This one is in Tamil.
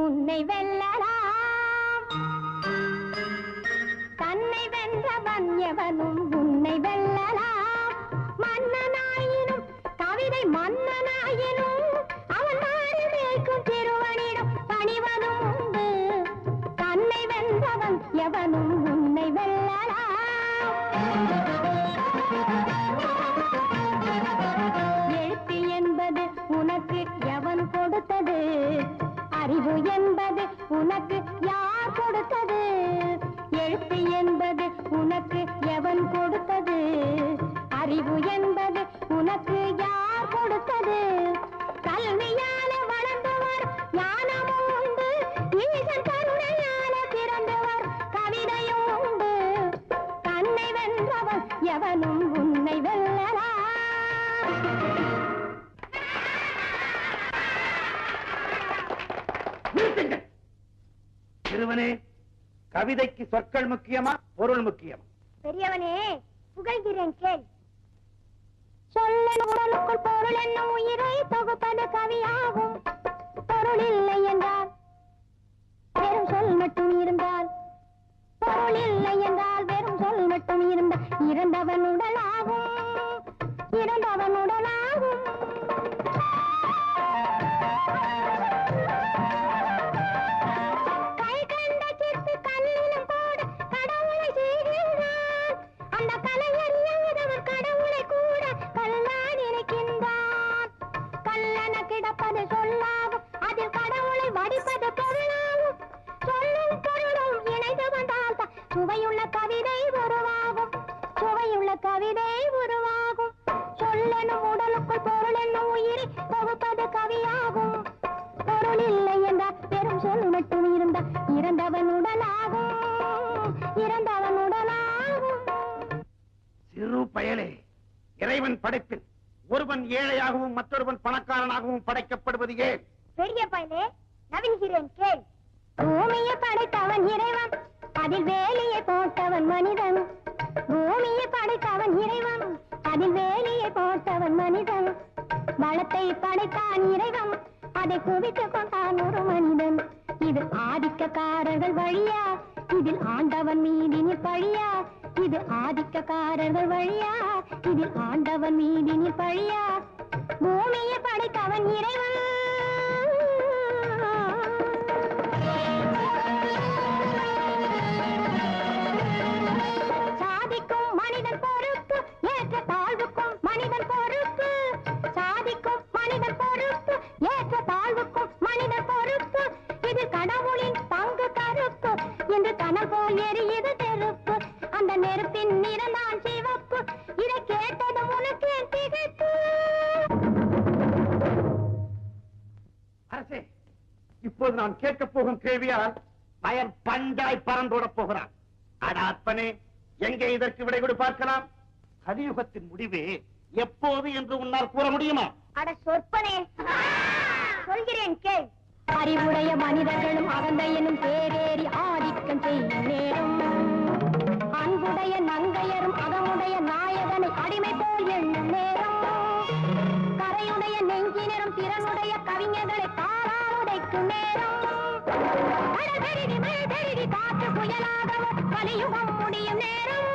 உன்னை வெல்லலாம். தன்னை வென்றவன் எவனும் உன்னை வெல்லலாம். மன்னனாயினும் கவிதை மன்னனாயினும் அவன் மாறி மேய்க்கும் திருவனிடம் பணிவதும் உண்டு. தன்னை வென்றவன் எவனும் உன்னை வெல்லலாம். எழுத்து என்பது உனக்கு எவன் கொடுத்தது? அறிவு என்பது உனக்கு யார் கொடுத்தது? எழுத்து என்பது உனக்கு எவன் கொடுத்தது? அறிவு என்பது உனக்கு யார் கொடுத்தது? கல்வியால வளர்ந்தவர் ஞானமும் உண்டு. ஈசன் கருணையால பிறந்தவர் கவிதையும் உண்டு. தன்னை வென்றவர் எவனும் உன்னை வெல்லலாம். சிறுவனே, கவிதைக்கு சொற்கள் முக்கியமா பொருள் முக்கியமா? பெரியவனே, புகழ்கிறேன் கேள். சொல்லின் உடலுக்குள் பொருள் என்னும் உயிரை தொகுப்பது கவியாகும். பொருள் இல்லை என்றால் வெறும் சொல் மட்டும் இருந்தால், பொருள் இல்லை என்றால் வெறும் சொல் மட்டும் இருந்தால் இறந்தவன் உடலாகும். இறந்தவன் உடலாகும். கை கண்ட சிற்பி கல்லிலும் கூட கடவுளை செய்கின்றான். அந்த கலையறியாதவர் கடவுளை கூட கல்லான் இருக்கின்றான். கல்லென கிடப்பது சொல்லாகும். அதில் கடவுளை வடிப்பது பொருளாகும். சொல்லும் பொருளும் இணைந்து வந்தால் சுவையுள்ள கவிதை உருவாகும். சுவையுள்ள கவிதை உருவாகும். சொல்லெனும் உடலுக்குள் பொருள் என்னும் உயிரை தொகுப்பது கவியாகும். பொருள் இல்லை என்றால் பெரும் சொல் மட்டும் இருந்தால் இறந்தவன் உடலாகும். இறந்தவன் உடலாகும். சிறு பயலே, இறைவன் படைப்பில் ஒருவன் ஏழையாகவும் மற்றொருவன் பணக்காரனாகவும் படைக்கப்படுவது ஏன்? பெரிய பயலே, நவில்கிறேன் கேள். பூமியை படைத்தவன் இறைவன், அதில் வேலியை போட்டவன் மனிதன். பூமியை படைத்தவன் இறைவன், அதில் வேலியை போட்டவன் மனிதன். வளத்தை படைத்தான் இறைவன், அதை குவித்துக் கொண்டான் ஒரு மனிதன். இது ஆதிக்கக்காரர்கள் வழியா, இதில் ஆண்டவன் மீதினில் பழியா? இது ஆதிக்கக்காரர்கள் வழியா, இதில் ஆண்டவன் மீதினில் பழியா? பூமியை படைத்தவன் இறைவன். சாதிக்கும் மனிதன் பொறுப்பு, ஏற்ற தாழ்வுக்கும் மனிதன் பொறுப்பு. சாதிக்கும் மனிதன் பொறுப்பு, ஏற்ற தாழ்வுக்கும் மனிதன் பொறுப்பு. இது கடவுளின் பங்கு கருப்பு என்று கனல் போல் எரியுது நெருப்பு. அந்த நெருப்பின் நிறந்தான் சிவப்பு. இதை கேட்டதும் உனக்கு திகைப்பு. அரசே, இப்போது நான் கேட்கப் போகும் கேள்வியால் பயன் பஞ்சாய் பறந்தோடப் போகிறான். அடாத்மனே, எங்கே இதற்கு விடை கொடு பார்க்கலாம்? கலியுகத்தின் முடிவே எப்போது என்று உன்னால் கூற முடியுமா? அட சொற்பனே, சொல்கிறேன் கேள். அறிவுடைய மனிதர்களும் அகந்தை எனும் பேரேறி ஆதிக்கம் செய்யும் நேரம். அன்புடைய நங்கையரும் அகமுடைய நாயகனை அடிமை போல் எண்ணும் நேரம். கரையுடைய நெஞ்சினரும் திறனுடைய கவிஞர்களை காலால் உடைக்கும் நேரம். காற்று புயலாகவும் கலியுகம் முடியும் நேரம்.